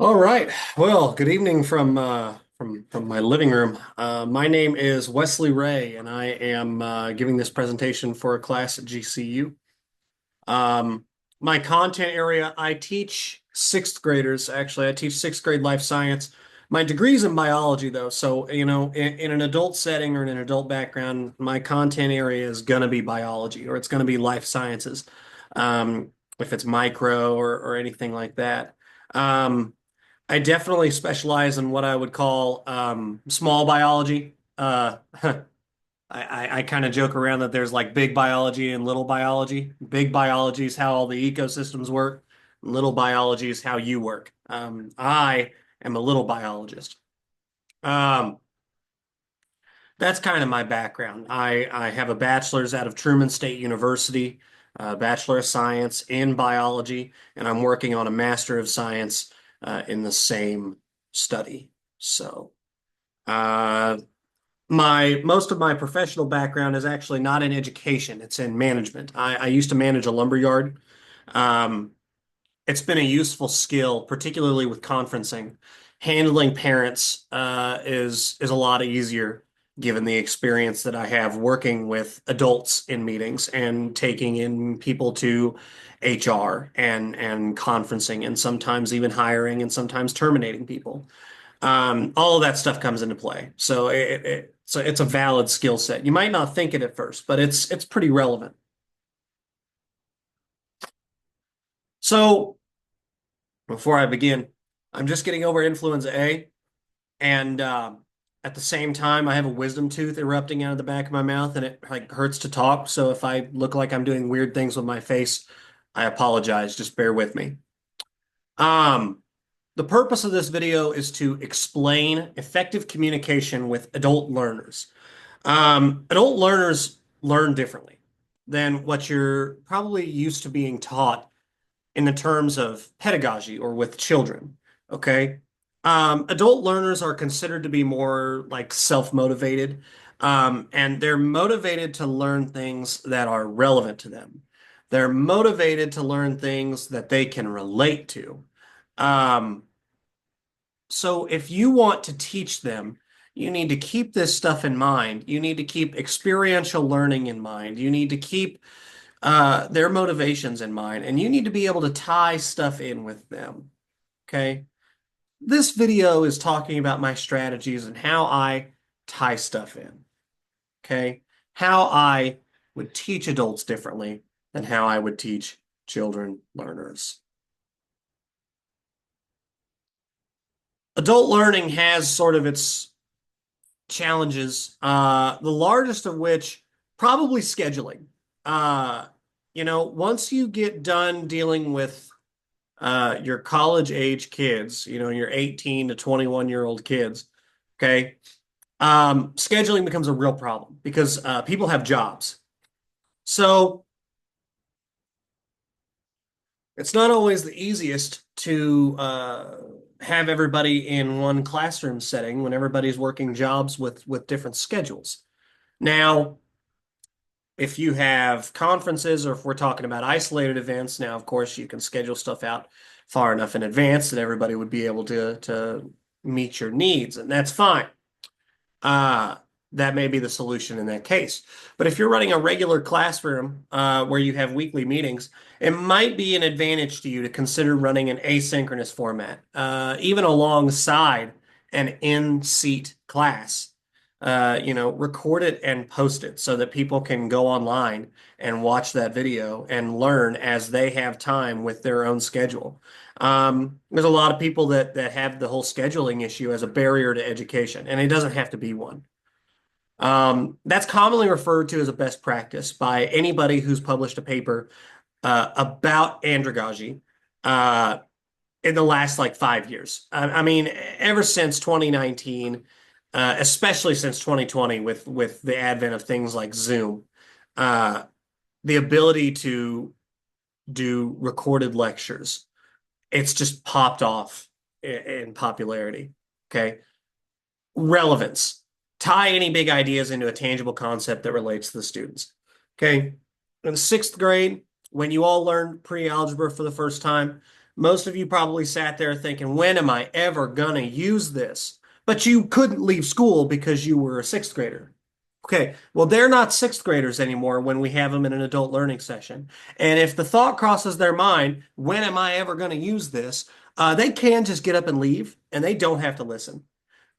All right. Well, good evening from my living room. My name is Wesley Ray, and I am giving this presentation for a class at GCU. My content area, I teach sixth graders. Actually, I teach sixth grade life science. My degree's in biology, though, so in an adult setting or in an adult background, my content area is gonna be biology or it's gonna be life sciences, if it's micro or anything like that. Um, I definitely specialize in what I would call small biology. I kind of joke around that there's like big biology and little biology. Big biology is how all the ecosystems work. Little biology is how you work. I am a little biologist. Um, that's kind of my background. I have a bachelor's out of Truman State University, a Bachelor of Science in biology, and I'm working on a Master of Science in the same study. So, uh, my most of my professional background is actually not in education, it's in management. I used to manage a lumber yard. Um, it's been a useful skill, particularly with conferencing. Handling parents is a lot easier given the experience that I have working with adults in meetings and taking in people to HR and conferencing and sometimes even hiring and sometimes terminating people. All of that stuff comes into play. So it's a valid skill set. You might not think it at first, but it's pretty relevant. So before I begin, I'm just getting over influenza A, and at the same time, I have a wisdom tooth erupting out of the back of my mouth, and it like hurts to talk. So if I look like I'm doing weird things with my face, I apologize. Just bear with me. Um, the purpose of this video is to explain effective communication with adult learners. Adult learners learn differently than what you're probably used to being taught in the terms of pedagogy or with children. Okay. Adult learners are considered to be more like self-motivated, and they're motivated to learn things that are relevant to them. They're motivated to learn things that they can relate to. Um, so if you want to teach them, you need to keep this stuff in mind. You need to keep experiential learning in mind. You need to keep their motivations in mind, and you need to be able to tie stuff in with them. Okay. This video is talking about my strategies and how I tie stuff in. Okay. How I would teach adults differently than how I would teach children learners. Adult learning has sort of its challenges, the largest of which probably scheduling. Uh, once you get done dealing with your college age kids, your 18 to 21-year-old kids, okay, scheduling becomes a real problem because people have jobs. So it's not always the easiest to have everybody in one classroom setting when everybody's working jobs with different schedules. Now, if you have conferences or if we're talking about isolated events, now of course you can schedule stuff out far enough in advance that everybody would be able to meet your needs, and that's fine. Uh, that may be the solution in that case. But if you're running a regular classroom where you have weekly meetings, it might be an advantage to you to consider running an asynchronous format, even alongside an in-seat class. Record it and post it so that people can go online and watch that video and learn as they have time with their own schedule. There's a lot of people that have the whole scheduling issue as a barrier to education, and it doesn't have to be one. That's commonly referred to as a best practice by anybody who's published a paper about andragogy uh, in the last like 5 years. I mean, ever since 2019, especially since 2020, with the advent of things like Zoom, uh, the ability to do recorded lectures, it's just popped off in popularity. Okay. Relevance. Tie any big ideas into a tangible concept that relates to the students. Okay. In sixth grade, when you all learned pre-algebra for the first time, most of you probably sat there thinking, when am I ever gonna use this? But you couldn't leave school because you were a sixth grader. Okay, well, they're not sixth graders anymore when we have them in an adult learning session. And if the thought crosses their mind, when am I ever going to use this? They can just get up and leave, and they don't have to listen.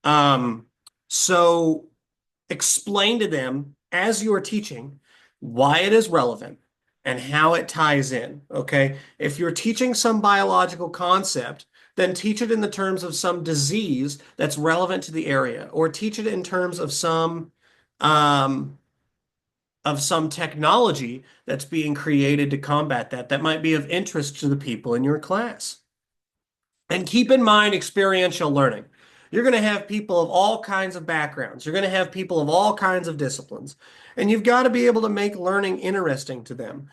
Um, so explain to them as you're teaching why it is relevant and how it ties in. Okay. If you're teaching some biological concept, then teach it in the terms of some disease that's relevant to the area, or teach it in terms um, of some technology that's being created to combat that, that might be of interest to the people in your class. And keep in mind experiential learning. You're going to have people of all kinds of backgrounds. You're going to have people of all kinds of disciplines. And you've got to be able to make learning interesting to them.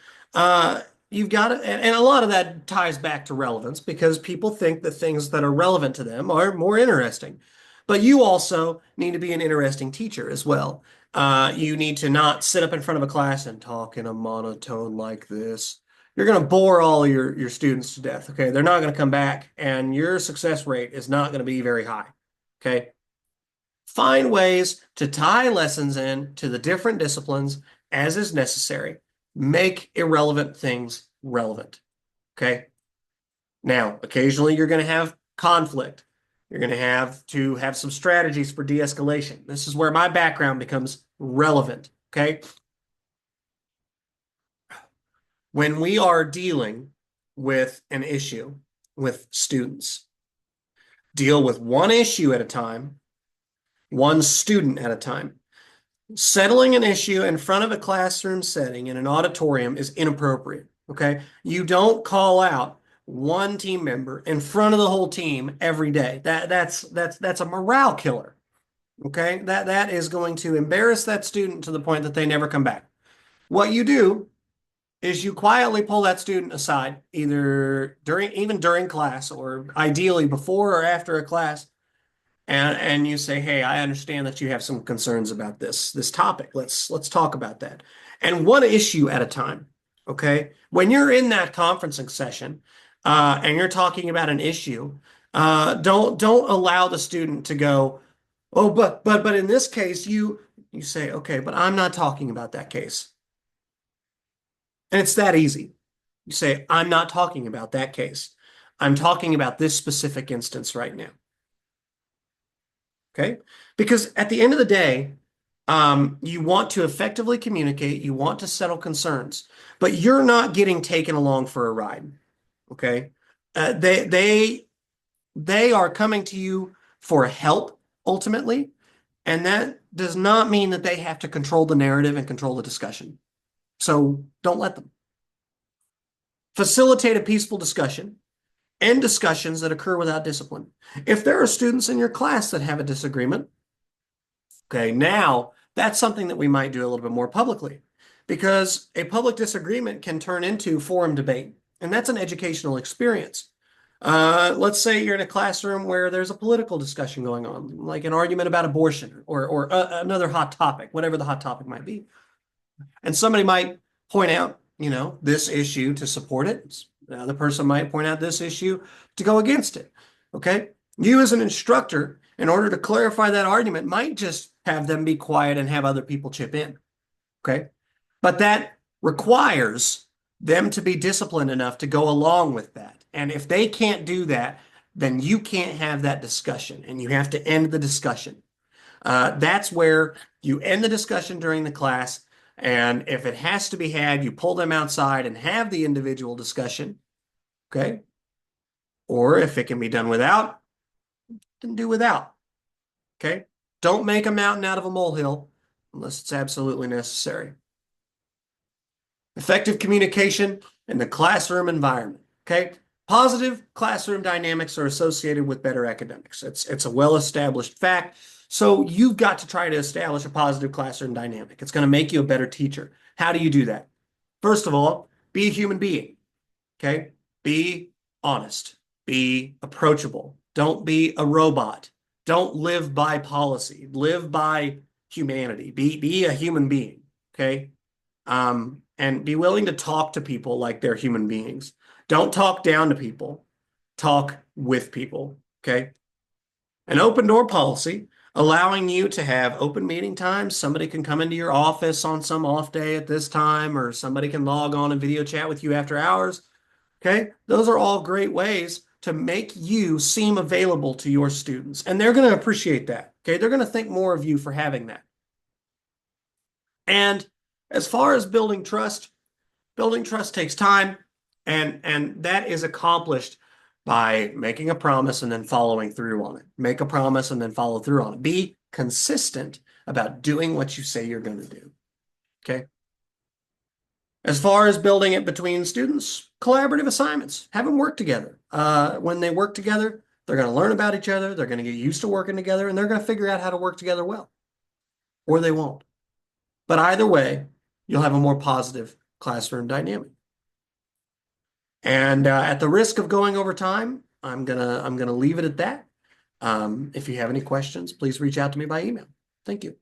You've got to, and a lot of that ties back to relevance because people think that things that are relevant to them are more interesting. But you also need to be an interesting teacher as well. You need to not sit up in front of a class and talk in a monotone like this. You're going to bore all your students to death. Okay. They're not going to come back, and your success rate is not going to be very high. Okay. Find ways to tie lessons in to the different disciplines as is necessary. Make irrelevant things relevant. Okay. Now, occasionally you're going to have conflict. You're going to have some strategies for de-escalation. This is where my background becomes relevant. Okay. When we are dealing with an issue with students, deal with one issue at a time, one student at a time. Settling an issue in front of a classroom setting in an auditorium is inappropriate. Okay. You don't call out one team member in front of the whole team every day. That's a morale killer. Okay. That is going to embarrass that student to the point that they never come back. What you do is you quietly pull that student aside, either even during class or ideally before or after a class, and you say, "Hey, I understand that you have some concerns about this topic. Let's talk about that." And one issue at a time. Okay? When you're in that conferencing session, and you're talking about an issue, don't allow the student to go, "Oh, but in this case, you say, okay, but I'm not talking about that case." And it's that easy. You say, I'm not talking about that case. I'm talking about this specific instance right now. Okay? Because at the end of the day, you want to effectively communicate, you want to settle concerns, but you're not getting taken along for a ride. Okay? They are coming to you for help ultimately, and that does not mean that they have to control the narrative and control the discussion. So don't let them. Facilitate a peaceful discussion and discussions that occur without discipline. If there are students in your class that have a disagreement, okay, now that's something that we might do a little bit more publicly because a public disagreement can turn into forum debate, and that's an educational experience. Let's say you're in a classroom where there's a political discussion going on, like an argument about abortion or another hot topic, whatever the hot topic might be. And somebody might point out, this issue to support it. The other person might point out this issue to go against it. Okay. You as an instructor, in order to clarify that argument, might just have them be quiet and have other people chip in. Okay. But that requires them to be disciplined enough to go along with that. And if they can't do that, then you can't have that discussion and you have to end the discussion. That's where you end the discussion during the class. And if it has to be had, you pull them outside and have the individual discussion. Okay. Or if it can be done without, then do without. Okay. Don't make a mountain out of a molehill unless it's absolutely necessary. Effective communication in the classroom environment. Okay. Positive classroom dynamics are associated with better academics. It's a well-established fact. So you've got to try to establish a positive classroom dynamic. It's going to make you a better teacher. How do you do that? First of all, be a human being. Okay. Be honest. Be approachable. Don't be a robot. Don't live by policy. Live by humanity. Be a human being. Okay. And be willing to talk to people like they're human beings. Don't talk down to people. talk with people. Okay. An open door policy allowing you to have open meeting times. Somebody can come into your office on some off day at this time, or somebody can log on and video chat with you after hours. Okay. Those are all great ways to make you seem available to your students. And they're going to appreciate that. Okay. They're going to think more of you for having that. And as far as building trust takes time, and that is accomplished by making a promise and then following through on it. Make a promise and then follow through on it. Be consistent about doing what you say you're going to do. Okay. As far as building it between students, collaborative assignments. Have them work together. When they work together, they're going to learn about each other. They're going to get used to working together, and they're going to figure out how to work together well, or they won't. But either way, you'll have a more positive classroom dynamic. And at the risk of going over time, I'm gonna leave it at that. If you have any questions, please reach out to me by email. Thank you.